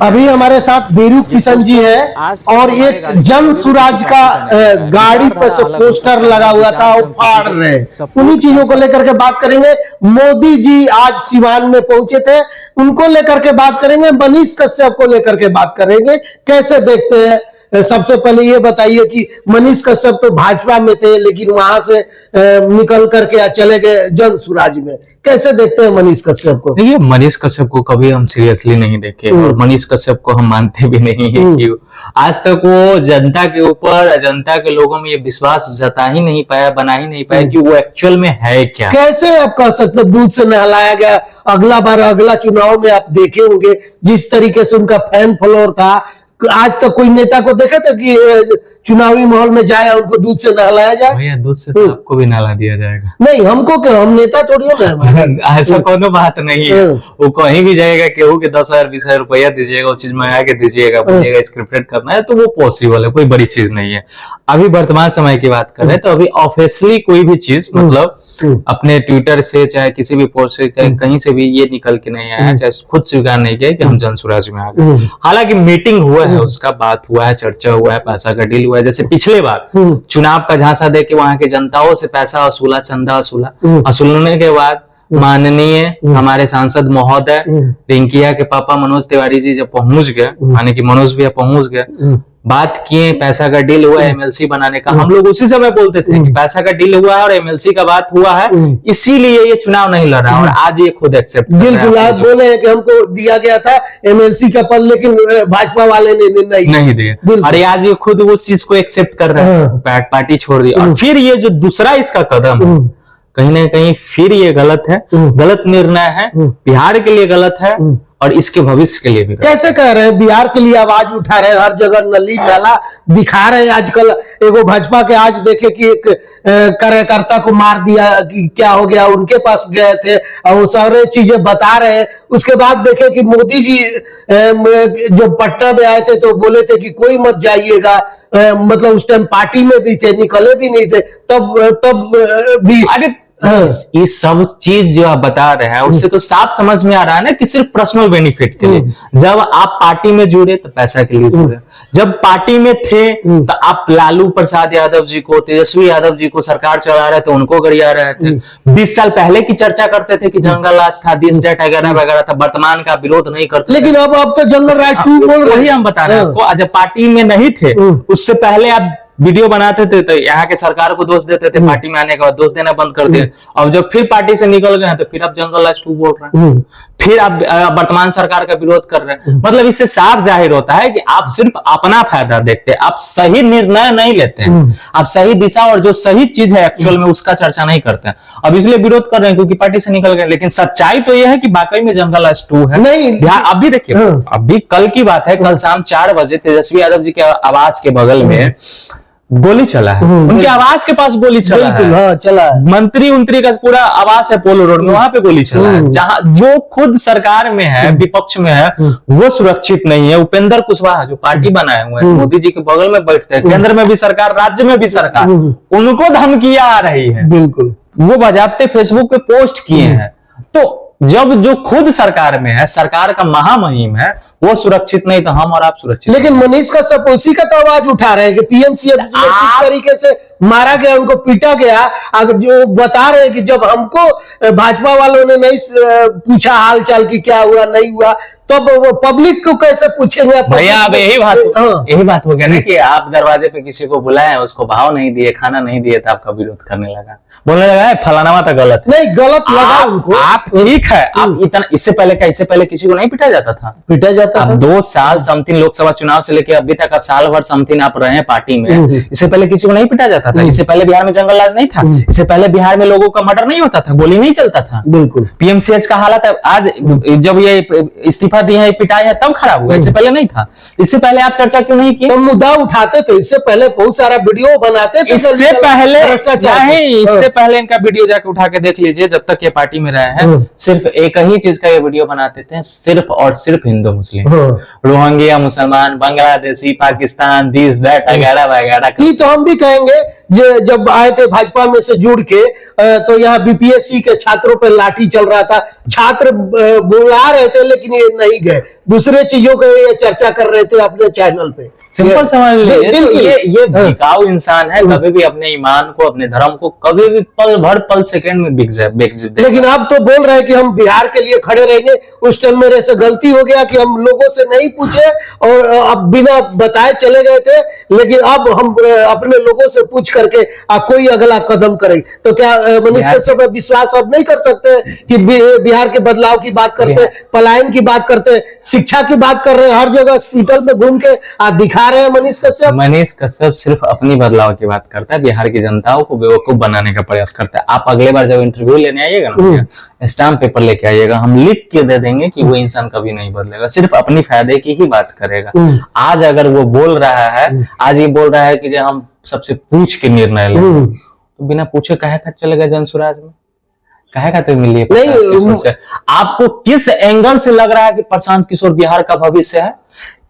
अभी हमारे साथ बेरू किशन जी है और एक जन सुराज का गाड़ी पर से पोस्टर लगा हुआ था वो फाड़ रहे, उन्हीं चीजों को लेकर के बात करेंगे। मोदी जी आज सिवान में पहुंचे थे, उनको लेकर के बात करेंगे। मनीष कश्यप को लेकर के बात करेंगे, कैसे देखते हैं। सबसे पहले ये बताइए कि मनीष कश्यप तो भाजपा में थे लेकिन वहां से निकल करके चले गए जन सुराज में, कैसे देखते हैं मनीष कश्यप को? देखिए, मनीष कश्यप को कभी हम सीरियसली नहीं देखे और मनीष कश्यप को हम मानते भी नहीं है कि आज तक वो जनता के ऊपर, जनता के लोगों में ये विश्वास जता ही नहीं पाया, बना ही नहीं पाया कि वो एक्चुअल में है क्या। कैसे आप कह सकते दूध से नहलाया गया? अगला बार अगला चुनाव में आप देखे होंगे जिस तरीके से उनका फैन फॉलोअर था, आज तक कोई नेता को देखा था कि चुनावी माहौल में जाए उनको दूध से नहलाया जाए? भैया, दूध से तो आपको भी नहला दिया जाएगा। नहीं, हमको क्या, हम नेता थोड़ी ना। ऐसा कोनो बात नहीं है। वो कहीं भी जाएगा, केहू के 10,000 20,000 रुपया दीजिएगा, वो चीज मंगा के दीजिएगा, बोलिएगा स्क्रिप्टेड करना है, तो वो पॉसिबल है, कोई बड़ी चीज नहीं है। अभी वर्तमान समय की बात करें तो अभी ऑफिशियली कोई भी चीज मतलब अपने ट्विटर से चाहे किसी भी पोस्ट से चाहे कहीं से भी ये निकल के नहीं आया, चाहे खुद स्वीकार नहीं किया कि हम जन सुराज में आ गए। हालांकि मीटिंग हुआ है, उसका बात हुआ है, चर्चा हुआ है, पैसा का डील हुआ है। जैसे पिछले बार चुनाव का झांसा दे के वहां के जनताओं से पैसा वसूला, चंदा वसूलने के बाद माननीय हमारे सांसद महोदय रिंकिया के पापा मनोज तिवारी जी जब पहुंच गए, माने कि मनोज भैया पहुंच गए, बात किए, पैसा का डील हुआ है एमएलसी बनाने का। हम लोग उसी समय बोलते थे कि पैसा का डील हुआ है और एमएलसी का बात हुआ है, इसीलिए ये चुनाव नहीं लड़ा और आज ये खुद एक्सेप्ट कर रहे हैं। बिल्कुल, आज बोले हैं कि हमको दिया गया था एमएलसी का पद लेकिन भाजपा वाले ने नहीं दिया। अरे आज ये खुद उस चीज को एक्सेप्ट कर रहे हैं, पार्टी छोड़ दी। और फिर ये जो दूसरा इसका कदम है, कहीं ना कहीं फिर ये गलत है, गलत निर्णय है, बिहार के लिए गलत है और इसके भविष्य के लिए भी। कैसे कह रहे हैं बिहार के लिए आवाज उठा रहे हैं, हर जगह नली नाला दिखा रहे हैं। आजकल एगो भाजपा के आज देखे कि एक कार्यकर्ता को मार दिया कि क्या हो गया, उनके पास गए थे और वो सारे चीजें बता रहे हैं। उसके बाद देखे कि मोदी जी जब पटना में आए थे तो बोले थे कि कोई मत जाइएगा, मतलब उस टाइम पार्टी में भी थे, निकले भी नहीं थे, तब भी। अरे ये सब चीज जो आप बता रहे हैं उससे तो साफ समझ में आ रहा है ना कि सिर्फ पर्सनल बेनिफिट के लिए। जब आप पार्टी में जुड़े तो पैसा के लिए जुड़े, जब पार्टी में थे तो आप लालू प्रसाद यादव जी को, तेजस्वी यादव जी को सरकार चला रहे थे, उनको गरिया रहे थे। 20 साल पहले की चर्चा करते थे कि जंगल राज था, दिस डेट वगैरह वगैरह था, वर्तमान का विरोध नहीं करते। लेकिन अब तो जंगल राज 2 बोल रहे हैं। वही हम बता रहे हैं आपको, जब पार्टी में नहीं थे उससे पहले आप वीडियो बनाते थे तो यहाँ के सरकार को दोष देते थे, पार्टी में आने के बाद दोष देना बंद कर दिए। और जब फिर पार्टी से निकल गए तो फिर आप जंगल राज 2 बोल रहे हैं, फिर आप वर्तमान सरकार का विरोध कर रहे हैं। मतलब इससे साफ जाहिर होता है कि आप सिर्फ अपना फायदा देखते हैं, आप सही निर्णय नहीं लेते हैं, आप सही दिशा और जो सही चीज है एक्चुअल में उसका चर्चा नहीं करते हैं। अब इसलिए विरोध कर रहे हैं क्योंकि पार्टी से निकल गए। लेकिन सच्चाई तो यह है कि वाकई में जंगल राज 2 है। नहीं, अभी देखिए, अभी कल की बात है, कल शाम 4 बजे तेजस्वी यादव जी के आवास के बगल में गोली चला है, उनके आवास के पास गोली चला है। हाँ, चला है। मंत्री का पूरा आवास है पोलो रोड में, वहां पे गोली चला है। जहां जो खुद सरकार में है, विपक्ष में है, वो सुरक्षित नहीं है। उपेंद्र कुशवाहा जो पार्टी बनाए हुए हैं, मोदी जी के बगल में बैठते हैं, केंद्र में भी सरकार, राज्य में भी सरकार, उनको धमकियां आ रही है। बिल्कुल, वो बाजाबते फेसबुक पे पोस्ट किए हैं। तो जब जो खुद सरकार में है, सरकार का महामहिम है, वो सुरक्षित नहीं तो हम और आप सुरक्षित। लेकिन मनीष कश्यप उसी का तो आवाज उठा रहे हैं कि पीएमसीएच किस तरीके से मारा गया, उनको पीटा गया। अगर जो बता रहे हैं कि जब हमको भाजपा वालों ने नहीं पूछा हाल चाल की क्या हुआ नहीं हुआ, तब वो पब्लिक को कैसे पूछेंगे? भैया अब यही बात हो गया ना कि आप दरवाजे पे किसी को बुलाए, उसको भाव नहीं दिए, खाना नहीं दिए तो आपका विरोध करने लगा, बोलने लगा फलाना तो गलत है। नहीं, गलत लगा उनको। आप ठीक है, आप इतना इससे पहले किसी को नहीं पिटा जाता था? पिटा जाता था। 2 साल समथिंग लोकसभा चुनाव से लेकर अभी तक साल भर समथिंग आप रहे हैं पार्टी में, इससे पहले किसी को नहीं पिटा जाता था? इससे पहले बिहार में जंगल राज नहीं था? इससे पहले बिहार में लोगों का मर्डर नहीं होता था, गोली नहीं चलता था? बिल्कुल। पीएमसीएच का हालत आज जब ये इस्तीफा दिए हैं, पिटाई है, तब खराब हुआ, इससे पहले नहीं था। इससे पहले आप चर्चा क्यों नहीं की? तो मुद्दा उठाते थे, इससे पहले बहुत सारा वीडियो बनाते थे। इससे पहले इनका वीडियो जाके उठा के देख लीजिए, जब तक ये पार्टी में रहे हैं सिर्फ एक ही चीज का ये वीडियो बनाते थे, सिर्फ और सिर्फ हिंदू मुस्लिम, रोहिंग्या मुसलमान, बांग्लादेशी, पाकिस्तान, दिस दैट वगैरह वगैरह। तो हम भी कहेंगे जब आए थे भाजपा में से जुड़ के, तो यहाँ बीपीएससी के छात्रों पे लाठी चल रहा था, छात्र बुला रहे थे लेकिन ये नहीं गए, दूसरे चीजों को ये चर्चा कर रहे थे अपने चैनल पे। सिंपल समझ लीजिए, तो ये बिकाऊ इंसान है, कभी भी अपने ईमान को, अपने धर्म को कभी भी पल भर, पल सेकंड में बिक जाए। लेकिन अब तो बोल रहे हैं कि हम बिहार के लिए खड़े रहेंगे। उस टाइम मेरे से गलती हो गया कि हम लोगों से नहीं पूछे और अब बिना बताए चले गए थे, लेकिन अब हम अपने लोगों से पूछ करके कोई अगला कदम करेंगे। तो क्या मनीष कश्यप पे विश्वास अब नहीं कर सकते कि बिहार के बदलाव की बात करते, पलायन की बात करते, शिक्षा की बात कर रहे हैं, हर जगह हॉस्पिटल में घूम के दिखा रहे हैं मनीष कश्यप सिर्फ अपनी बदलाव की बात करता है, बिहार की जनताओं को बेवकूफ बनाने का प्रयास करता है। आप अगले बार जब इंटरव्यू लेने आइएगा ना, स्टाम्प पेपर लेके आइएगा, हम लिख के दे देंगे कि वो इंसान कभी नहीं बदलेगा, सिर्फ अपनी फायदे की ही बात करेगा। आज अगर वो बोल रहा है, आज ये बोल रहा है कि हम सबसे पूछ के निर्णय लें, तो बिना पूछे कहे खा चलेगा जनसुराज में, कहेगा तो मिलिए नहीं। आपको किस एंगल से लग रहा है कि प्रशांत किशोर बिहार का भविष्य है?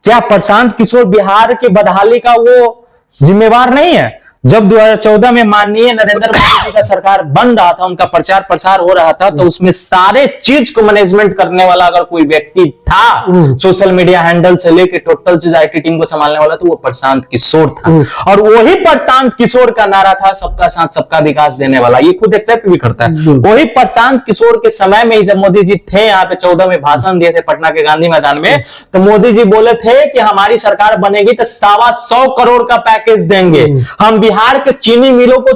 क्या प्रशांत किशोर बिहार के बदहाली का वो जिम्मेवार नहीं है? जब 2014 में माननीय नरेंद्र मोदी जी का सरकार बन रहा था, उनका प्रचार प्रसार हो रहा था, तो उसमें सारे चीज को मैनेजमेंट करने वाला अगर कोई व्यक्ति था, सोशल मीडिया हैंडल से लेके टोटल चीज आईटी टीम को संभालने वाला, तो वो प्रशांत किशोर था। और वही प्रशांत किशोर का नारा था सबका साथ सबका विकास देने वाला, ये खुद एक्सेप्ट भी करता है। वही प्रशांत किशोर के समय में जब मोदी जी थे यहाँ पे 14 में भाषण दिए थे पटना के गांधी मैदान में, तो मोदी जी बोले थे कि हमारी सरकार बनेगी तो 125 करोड़ का पैकेज देंगे, हम बिहार के चीनी मिलों को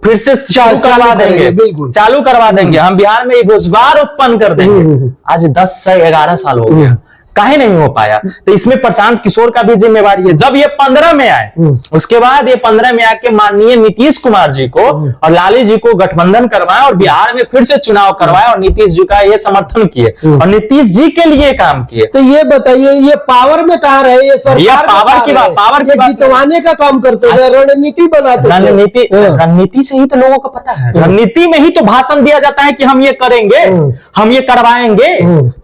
फिर से चालू करवा देंगे, हम बिहार में रोजगार उत्पन्न कर देंगे। आज 10 से 11 साल हो गया, काहे नहीं हो पाया? तो इसमें प्रशांत किशोर का भी जिम्मेवारी है। जब ये 15 में आए, उसके बाद ये 15 में आके माननीय नीतीश कुमार जी को और लाली जी को गठबंधन करवाया और बिहार में फिर से चुनाव करवाया और नीतीश जी का ये समर्थन किए और नीतीश जी के लिए काम किए। तो ये बताइए, ये पावर में कहाँ रहे? ये सरकार पावर की बात जितवाने का काम करते हैं, रणनीति बनाते हैं। रणनीति से ही तो लोगों को पता है, रणनीति में ही तो भाषण दिया जाता है कि हम ये करेंगे, हम ये करवाएंगे।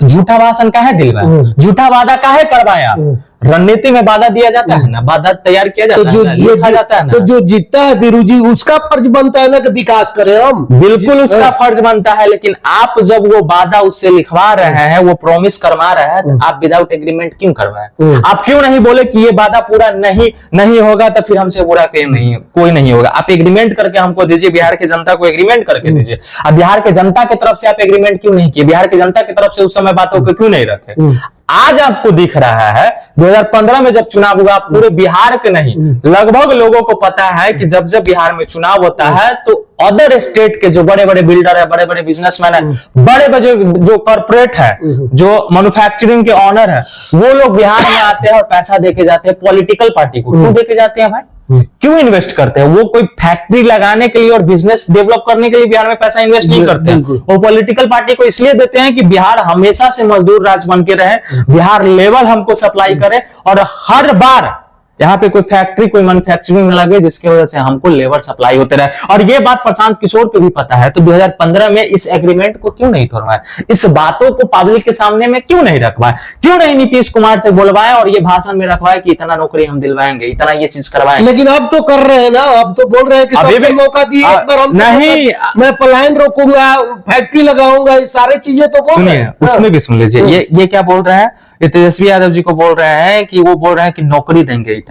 झूठा भाषण काहे दिलवाया, झूठा वादा काहे करवाया? रणनीति में वादा दिया जाता है ना, वादा तैयार किया जाता है, लिखा जाता है ना। तो जो जीतता है बीरू जी, उसका फर्ज बनता है ना कि विकास करें हम। बिल्कुल उसका फर्ज बनता है, लेकिन आप जब वो वादा उससे लिखवा रहे हैं, वो प्रॉमिस करवा रहे हैं, तो आप विदाउट एग्रीमेंट क्यों करवाएं? आप क्यों नहीं बोले कि ये वादा पूरा नहीं होगा तो फिर हमसे बुरा कोई नहीं होगा? आप एग्रीमेंट करके हमको दीजिए, बिहार की जनता को एग्रीमेंट करके दीजिए। अब बिहार के जनता की तरफ से आप एग्रीमेंट क्यों नहीं किए? बिहार की जनता की तरफ से उस समय बातों को क्यों नहीं रखे? आज आपको दिख रहा है 2015 में जब चुनाव हुआ, पूरे बिहार के नहीं लगभग लोगों को पता है कि जब बिहार में चुनाव होता है तो अदर स्टेट के जो बड़े बड़े बिल्डर है, बड़े बड़े बिजनेसमैन है, बड़े बड़े जो कॉर्पोरेट है, जो मैन्युफैक्चरिंग के ऑनर है, वो लोग बिहार में आते हैं और पैसा देके जाते हैं पॉलिटिकल पार्टी को। क्यों देके जाते हैं भाई? क्यों इन्वेस्ट करते हैं? वो कोई फैक्ट्री लगाने के लिए और बिजनेस डेवलप करने के लिए बिहार में पैसा इन्वेस्ट नहीं करते हैं। वो पॉलिटिकल पार्टी को इसलिए देते हैं कि बिहार हमेशा से मजदूर राज्य बन के रहे, बिहार लेवल हमको सप्लाई करे और हर बार यहाँ पे कोई फैक्ट्री, कोई मैन्युफैक्चरिंग में लगे, जिसकी वजह से हमको लेबर सप्लाई होते रहे। और ये बात प्रशांत किशोर को भी पता है, तो 2015 में इस एग्रीमेंट को क्यों नहीं तोड़वाया? इस बातों को पब्लिक के सामने में क्यों नहीं रखवाया? क्यों नहीं नीतीश कुमार से बोलवाया और ये भाषण में रखवाया कि इतना नौकरी हम दिलवाएंगे, इतना ये चीज करवाएंगे? लेकिन अब तो कर रहे हैं ना, अब तो बोल रहे हैं कि सबको मौका दिए, एक बार हम नहीं, मैं पलायन रोकूंगा, फैक्ट्री लगाऊंगा, ये सारी चीजें तो बोल रहे हैं। उसमें भी सुन लीजिए, ये क्या बोल रहे हैं? ये तेजस्वी यादव जी को बोल रहे हैं कि वो बोल रहे हैं कि नौकरी देंगे।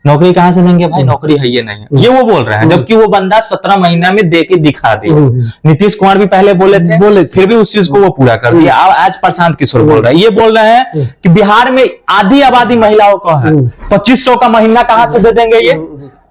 नौकरी कहां से देंगे भाई? नौकरी है ये नहीं है, ये वो बोल रहे हैं, जबकि वो बंदा 17 महीना में दे के दिखा दिया। नीतीश कुमार भी पहले बोले थे, फिर भी उस चीज को वो पूरा कर दिया। आज प्रशांत किशोर बोल रहे हैं, ये बोल रहे हैं कि बिहार में आधी आबादी महिलाओं को है, 2500 का महीना कहां से दे देंगे?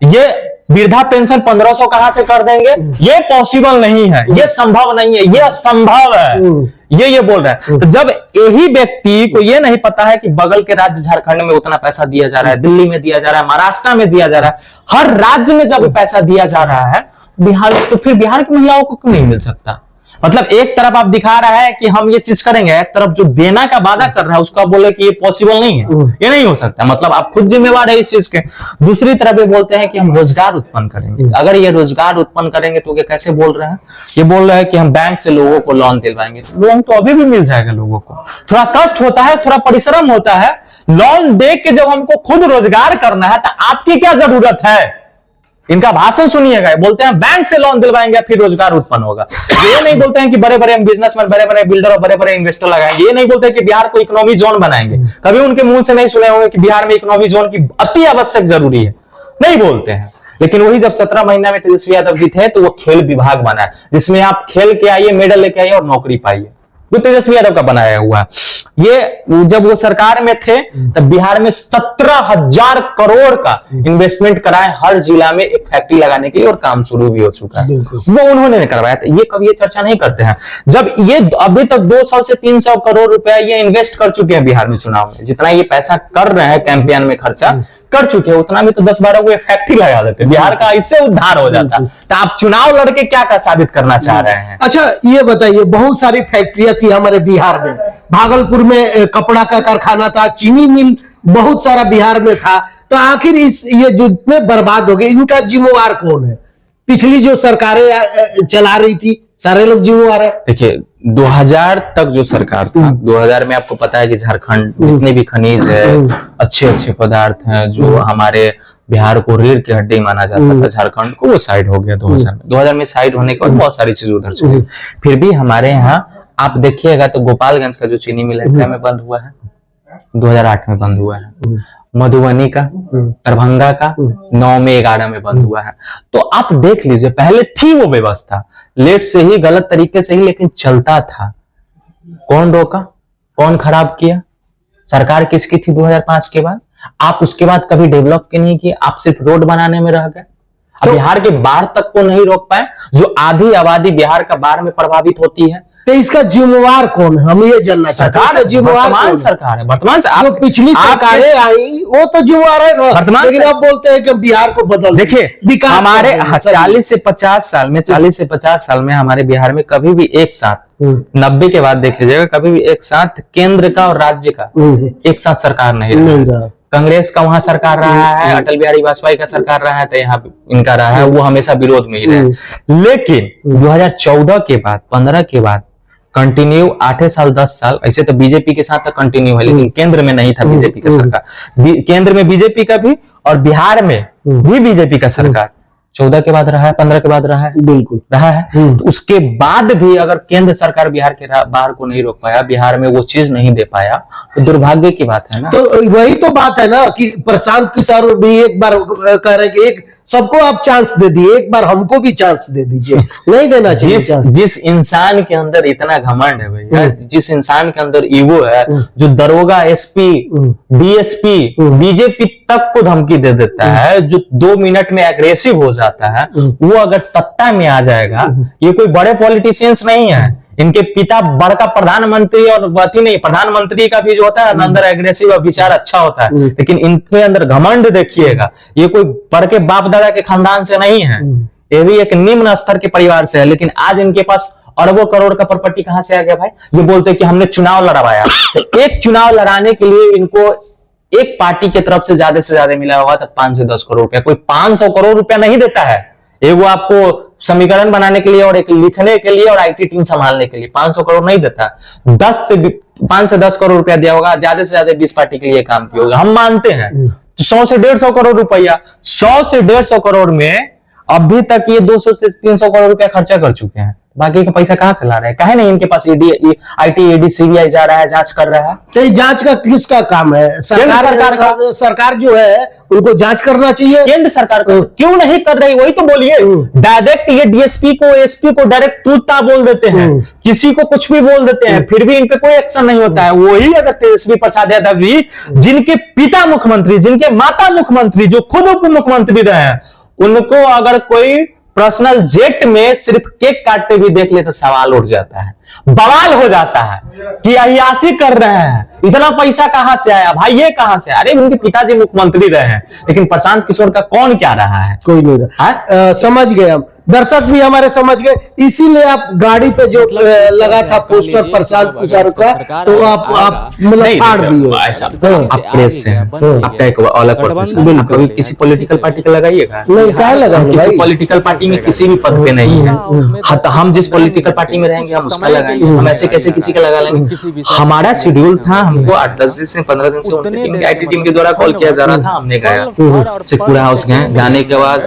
ये वृद्धा पेंशन 1500 कहां से कर देंगे? ये पॉसिबल नहीं है, ये संभव नहीं है, ये असंभव है, ये बोल रहा है। तो जब यही व्यक्ति को ये नहीं पता है कि बगल के राज्य झारखंड में उतना पैसा दिया जा रहा है, दिल्ली में दिया जा रहा है, महाराष्ट्र में दिया जा रहा है, हर राज्य में जब पैसा दिया जा रहा है बिहार, तो फिर बिहार की महिलाओं को क्यों नहीं मिल सकता? मतलब एक तरफ आप दिखा रहा है कि हम ये चीज करेंगे, एक तरफ जो देना का वादा कर रहा है उसको आप बोले कि ये पॉसिबल नहीं है, ये नहीं हो सकता, मतलब आप खुद जिम्मेवार है इस चीज के। दूसरी तरफ ये बोलते हैं कि हम रोजगार उत्पन्न करेंगे। अगर ये रोजगार उत्पन्न करेंगे तो ये कैसे बोल रहे हैं? ये बोल रहे हैं कि हम बैंक से लोगों को लोन दिलवाएंगे। लोन तो अभी भी मिल जाएगा लोगों को, थोड़ा कष्ट होता है, थोड़ा परिश्रम होता है। लोन दे के जब हमको खुद रोजगार करना है तो आपकी क्या जरूरत है? इनका भाषण सुनिएगा, बोलते हैं बैंक से लोन दिलवाएंगे फिर रोजगार उत्पन्न होगा। ये नहीं बोलते हैं कि बड़े बड़े बिजनेसमैन, बड़े बड़े बिल्डर और बड़े बड़े इन्वेस्टर लगाएंगे। ये नहीं बोलते कि बिहार को इकोनॉमी जोन बनाएंगे। कभी उनके मुंह से नहीं सुने होंगे कि बिहार में इकोनॉमी जोन की अति आवश्यक जरूरी है, नहीं बोलते हैं। लेकिन वही जब 17 महीना में तेजस्वी यादव जी थे तो वो खेल विभाग बना है, जिसमें आप खेल के आइए, मेडल लेके आइए और नौकरी पाइए, वो तेजस्वी यादव का बनाया हुआ। ये जब वो सरकार में थे तब बिहार में 17,000 करोड़ का इन्वेस्टमेंट कराए हर जिला में एक फैक्ट्री लगाने के लिए, और काम शुरू भी हो चुका है। वो उन्होंने करवाया था। ये कभी ये चर्चा नहीं करते हैं। जब ये अभी तक 200 से 300 करोड़ रुपया ये इन्वेस्ट कर चुके हैं बिहार में चुनाव में, जितना ये पैसा कर रहे हैं कैंपेन में खर्चा कर चुके हैं, उतना में तो 10-12 वो फैक्ट्री लगा देते, बिहार का इससे उद्धार हो जाता। तो आप चुनाव लड़के क्या साबित करना चाह रहे हैं? अच्छा ये बताइए, बहुत सारी फैक्ट्रियां थी हमारे बिहार में, भागलपुर में कपड़ा का कारखाना था, चीनी मिल बहुत सारा बिहार में था, तो आखिर ये जो इतने बर्बाद हो गए, इनका जिम्मेवार कौन है? पिछली जो सरकारें चला रही थी, सारे लोग जिम्मेवार है। देखिए 2000 तक जो सरकार था, 2000 में आपको पता है कि झारखंड जितने भी खनिज है, अच्छे अच्छे पदार्थ हैं जो हमारे बिहार को रीढ़ की हड्डी माना जाता था, झारखंड को, वो साइड हो गया 2000 में साइड होने के बाद बहुत सारी चीजें उधर चली। फिर भी हमारे यहाँ आप देखिएगा तो गोपालगंज का जो चीनी मिल है क्या में बंद हुआ है? 2008 में बंद हुआ है। मधुबनी का, दरभंगा का 9 में 11 में बंद हुआ है। तो आप देख लीजिए, पहले थी वो व्यवस्था, लेट से ही, गलत तरीके से ही, लेकिन चलता था। कौन रोका, कौन खराब किया? सरकार किसकी थी 2005 के बाद? आप उसके बाद कभी डेवलप के नहीं किए, आप सिर्फ रोड बनाने में रह गए। अब बिहार के बाढ़ तक को नहीं रोक पाए, जो आधी आबादी बिहार का बाढ़ में प्रभावित होती है। तो इसका जिम्मेवार कौन है, हम ये जानना चाहते हैं। सरकार, जिम्मेवार वर्तमान सरकार है, वर्तमान से जो पिछली सरकारें आई वो तो जिम्मेवार है ना, लेकिन आप बोलते हैं कि बिहार को बदल। देखिए हमारे 40 से 50 साल में हमारे बिहार में कभी भी एक साथ 90 के बाद देख लीजिएगा, कभी भी एक साथ केंद्र का और राज्य का एक साथ सरकार नहीं रहा। कांग्रेस का वहां सरकार रहा है, अटल बिहारी वाजपेयी का सरकार रहा है, तो यहाँ इनका रहा है, वो हमेशा विरोध में ही रहे। लेकिन 2014 के बाद, 15 के बाद कंटिन्यू 8 साल 10 साल, ऐसे तो बीजेपी के साथ कंटिन्यू है, लेकिन केंद्र में नहीं था बीजेपी का सरकार। केंद्र में बीजेपी का भी और बिहार में भी बीजेपी का सरकार 14 के बाद रहा है, 15 के बाद रहा है, बिल्कुल रहा है। तो उसके बाद भी अगर केंद्र सरकार बिहार के बाहर को नहीं रोक पाया, बिहार में वो चीज नहीं दे पाया, तो दुर्भाग्य की बात है ना। तो वही तो बात है ना कि प्रशांत किशोर भी एक बार कह रहे कि एक सबको आप चांस दे दिए, एक बार हमको भी चांस दे दीजिए, नहीं देना चाहिए। जिस इंसान के अंदर इतना घमंड है भैया, जिस इंसान के अंदर ईगो है, जो दरोगा, एसपी, डीएसपी, बीजेपी तक को धमकी दे देता है, जो 2 मिनट में एग्रेसिव हो जाता है, वो अगर सत्ता में आ जाएगा, ये कोई बड़े पॉलिटिशियंस नहीं है। इनके पिता बड़का प्रधानमंत्री और बाकी नहीं, प्रधानमंत्री का भी जो होता है अंदर एग्रेसिव और विचार अच्छा होता है, लेकिन इनके अंदर घमंड देखिएगा, ये कोई बड़के बाप दादा के खानदान से नहीं है, ये भी एक निम्न स्तर के परिवार से है। लेकिन आज इनके पास अरबों करोड़ का प्रॉपर्टी कहां से आ गया भाई? ये बोलते हैं कि हमने चुनाव लड़वाया। एक चुनाव लड़ाने के लिए इनको एक पार्टी की तरफ से ज्यादा मिला होगा तो 5 से 10 करोड़ रुपया, कोई 500 करोड़ रुपया नहीं देता है। वो आपको समीकरण बनाने के लिए और एक लिखने के लिए और आईटी टीम संभालने के लिए 500 करोड़ नहीं देता। 5 से 10 करोड़ रुपया दिया होगा, ज्यादा से ज्यादा 20 पार्टी के लिए काम किया होगा, हम मानते हैं। तो 100 से 150 करोड़ रुपया, 100 से 150 करोड़ में अभी तक ये 200 से 300 करोड़ रुपया खर्चा कर चुके हैं। बाकी का पैसा कहां से ला रहे हैं? काहे नहीं इनके पास आईटी, ईडी, सीबीआई जा रहा है, जांच कर रहा है। तो जांच का किसका काम है? सरकार जो है उनको जांच करना चाहिए। केंद्र सरकार को क्यों नहीं कर रही, वही तो बोलिए। डायरेक्ट ये डीएसपी को, एसपी को डायरेक्ट तूता बोल देते हैं, किसी को कुछ भी बोल देते हैं, फिर भी इन पे कोई एक्शन नहीं होता है। वही अगर तेजस्वी प्रसाद यादव जी, जिनके पिता मुख्यमंत्री, जिनके माता मुख्यमंत्री, जो खुद उप मुख्यमंत्री रहे हैं, उनको अगर कोई पर्सनल जेट में सिर्फ केक काटते भी देख ले तो सवाल उठ जाता है, बवाल हो जाता है कि अय्यासी कर रहे हैं, इतना पैसा कहां से आया भाई, ये कहां से? अरे उनके पिताजी मुख्यमंत्री रहे हैं, लेकिन प्रशांत किशोर का कौन क्या रहा है? कोई नहीं रहा। समझ गए हम। दर्शक भी हमारे समझ गए, इसीलिए आप गाड़ी पे जो लगा था पोस्टर प्रशांत किशोर का, तो आप मतलब फाड़ दिए। आप प्रेस से हैं, आपका एक अलग प्रोफेशन है, कभी किसी पॉलिटिकल पार्टी का लगाइएगा? नहीं, क्या लगा किसी पॉलिटिकल पार्टी में किसी भी पद पे नहीं है। हाँ, तो हम जिस पॉलिटिकल पार्टी में रहेंगे हम उसका लगाएंगे, हम ऐसे कैसे किसी का लगा लेंगे? हमारा शेड्यूल था, हमको 8-10 दिन से 15 दिन से उनकी टीम, IT टीम के द्वारा कॉल किया जा रहा था, हमने गया पूरा हाउस गए। जाने के बाद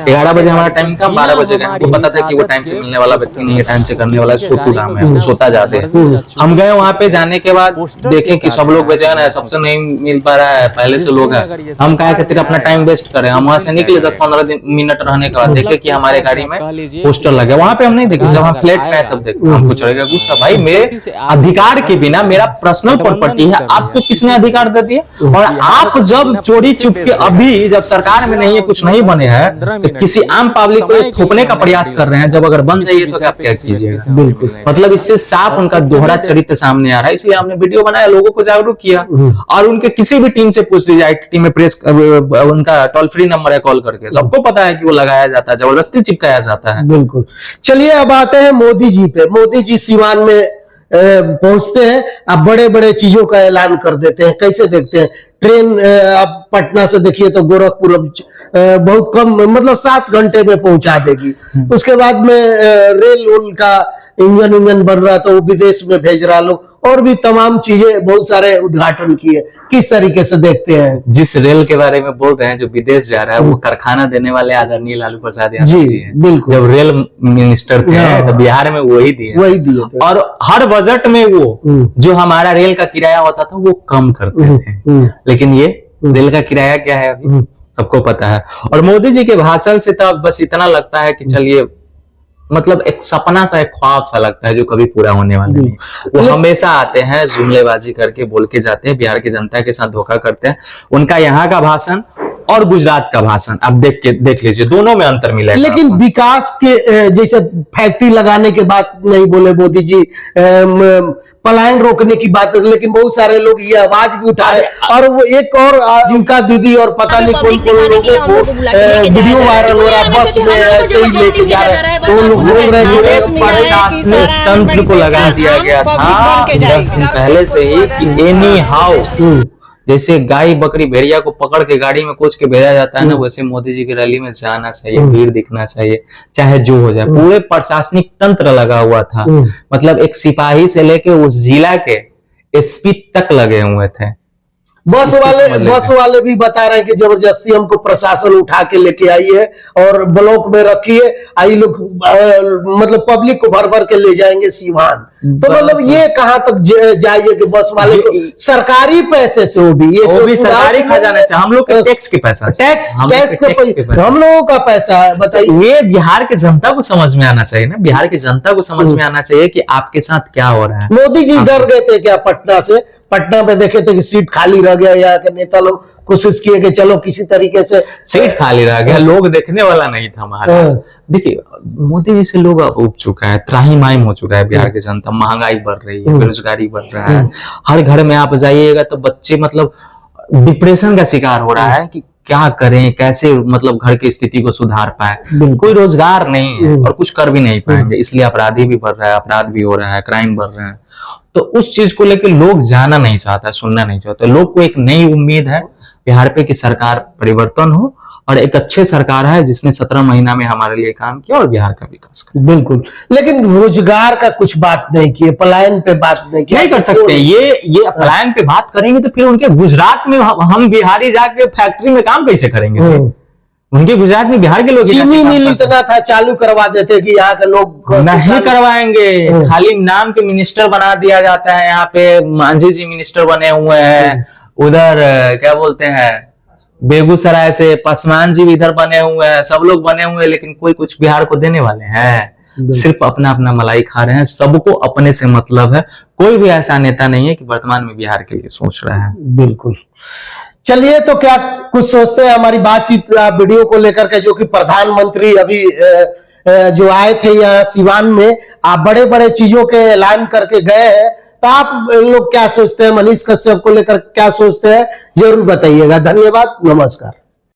11 बजे हमारा टाइम था, 12 बजे गए। हमको पता था कि वो टाइम से मिलने वाला व्यक्ति नहीं है, टाइम से करने वाला सोतू काम है, सोता जाते हैं। हम गए वहां पे, जाने के बाद देखें कि सब लोग बेचैन है, सबसे नहीं मिल पा रहा है, पहले से लोग हैं। हम कहा कि अपना टाइम वेस्ट करें, हम वहां से निकले 10-15 मिनट रहने के बाद देखे कि हमारे गाड़ी में पोस्टर लगे। वहां पे हम नहीं देखे, जब हम फ्लैट में आए तब देखे, हमको चढ़ेगा गुस्सा। भाई मेरे अधिकार के बिना, मेरा पर्सनल प्रॉपर्टी है, आपको किसने अधिकार दे दिया? और आप जब चोरी चुप के, अभी जब सरकार में नहीं है, कुछ नहीं बने हैं, तो किसी आम पब्लिक को थोपने का प्रयास कर रहे हैं। जब अगर बन जाइए तो आप क्या कीजिएगा? बिल्कुल, मतलब इससे साफ उनका दोहरा चरित्र सामने आ रहा है। इसलिए हमने वीडियो बनाया, लोगों को जागरूक किया, और उनके किसी भी टीम से पूछ लीजिए, IT टीम में प्रेस, उनका टोल फ्री नंबर है, कॉल करके सबको पता है कि वो लगाया जाता है, जबरदस्ती चिपकाया जाता है। बिल्कुल। चलिए अब आते हैं मोदी जी पे। मोदी जी सिवान में पहुंचते हैं, अब बड़े बड़े चीजों का ऐलान कर देते हैं। कैसे देखते हैं? ट्रेन आप पटना से देखिए तो गोरखपुर बहुत कम, मतलब 7 घंटे में पहुंचा देगी। उसके बाद में रेल उनका इंजन बन रहा, तो वो विदेश में भेज रहा लोग, और भी तमाम चीजें, बहुत सारे उद्घाटन किए। किस तरीके से देखते हैं? जिस रेल के बारे में बोल रहे हैं जो विदेश जा रहा है, वो कारखाना देने वाले आदरणीय लालू प्रसाद यादव जी हैं। बिल्कुल। जब रेल मिनिस्टर थे तो बिहार में वही दिए और हर बजट में वो जो हमारा रेल का किराया होता था वो कम करते थे। लेकिन ये रेल का किराया क्या है अभी सबको पता है। और मोदी जी के भाषण से तो बस इतना लगता है कि चलिए, मतलब एक सपना सा, एक ख्वाब सा लगता है जो कभी पूरा होने वाला नहीं। वो हमेशा आते हैं, जुमलेबाजी करके बोल के जाते हैं, बिहार की जनता के साथ धोखा करते हैं। उनका यहाँ का भाषण और गुजरात का भाषण आप देख लीजिए, दोनों में अंतर मिलेगा। लेकिन विकास के जैसे फैक्ट्री लगाने के बात नहीं बोले मोदी जी, पलायन रोकने की बात, लेकिन बहुत सारे लोग ये आवाज भी उठा रहे। और वो एक और जिनका दीदी और पता नहीं कौन लोगों को वीडियो वायरल हो रहा, बस में ऐसे ही लेके जा रहे हैं, तो लोग घूम रहे हैं। प्रशासनिक तंत्र को लगा दिया गया था 10 दिन पहले से ही कि एनी हाउ, जैसे गाय बकरी भेड़िया को पकड़ के गाड़ी में कोच के भेजा जाता है ना, वैसे मोदी जी की रैली में जाना चाहिए, भीड़ दिखना चाहिए, चाहे जो हो जाए। पूरे प्रशासनिक तंत्र लगा हुआ था, मतलब एक सिपाही से लेके उस जिला के SP तक लगे हुए थे। बस वाले भी बता रहे हैं कि जबरदस्ती हमको प्रशासन उठा के लेके आई है और ब्लॉक में रखिए, आई लोग मतलब पब्लिक को भर भर के ले जाएंगे सीवान। तो मतलब ये कहां तक जाइए कि बस वाले को सरकारी पैसे से, वो भी सरकारी खजाने से, हम लोग के टैक्स के पैसा, टैक्स हम लोगों का पैसा है। बताइए, ये बिहार की जनता को समझ में आना चाहिए ना, बिहार की जनता को समझ में आना चाहिए कि आपके साथ क्या हो रहा है। मोदी जी डर गए थे क्या पटना से? पटना में देखे थे कि सीट खाली रह गया, यहाँ के नेता लोग कोशिश किए कि चलो किसी तरीके से सीट खाली रह गया, लोग देखने वाला नहीं था महाराज। देखिए, मोदी जी से लोग उब चुका है, त्राहिमाम हो चुका है बिहार की जनता। महंगाई बढ़ रही है, बेरोजगारी बढ़ रहा है, हर घर में आप जाइएगा तो बच्चे मतलब डिप्रेशन का शिकार हो रहा है कि क्या करें, कैसे मतलब घर की स्थिति को सुधार पाए। कोई रोजगार नहीं है और कुछ कर भी नहीं पाएंगे, इसलिए अपराधी भी बढ़ रहा है, अपराध भी हो रहा है, क्राइम बढ़ रहे हैं। तो उस चीज को लेकर लोग जाना नहीं चाहता, सुनना नहीं चाहते। लोग को एक नई उम्मीद है बिहार पे कि सरकार परिवर्तन हो और एक अच्छे सरकार है जिसने 17 महीना में हमारे लिए काम किया और बिहार का विकास किया। बिल्कुल, लेकिन रोजगार का कुछ बात नहीं किए, पलायन पे बात नहीं की। नहीं कर सकते ये पलायन पे बात करेंगे तो फिर उनके गुजरात में हम बिहारी जाके फैक्ट्री में काम कैसे करेंगे? उनके गुजरात में बिहार के लोग चीनी मिल इतना था, चालू करवा देते कि यहाँ के लोग नहीं करवाएंगे। खाली नाम के मिनिस्टर बना दिया जाता है। यहाँ पे मांझी जी मिनिस्टर बने हुए हैं, उधर क्या बोलते हैं बेगूसराय से पासवान जी भी इधर बने हुए हैं, सब लोग बने हुए हैं, लेकिन कोई कुछ बिहार को देने वाले हैं? सिर्फ अपना अपना मलाई खा रहे हैं, सबको अपने से मतलब है। कोई भी ऐसा नेता नहीं है कि वर्तमान में बिहार के लिए सोच रहा है। बिल्कुल। चलिए, तो क्या कुछ सोचते हैं हमारी बातचीत वीडियो को लेकर के, जो कि प्रधानमंत्री अभी जो आए थे यहाँ सिवान में, आप बड़े बड़े चीजों के ऐलान करके गए हैं, तो आप लोग क्या सोचते हैं? मनीष कश्यप को लेकर क्या सोचते हैं? जरूर बताइएगा। धन्यवाद, नमस्कार।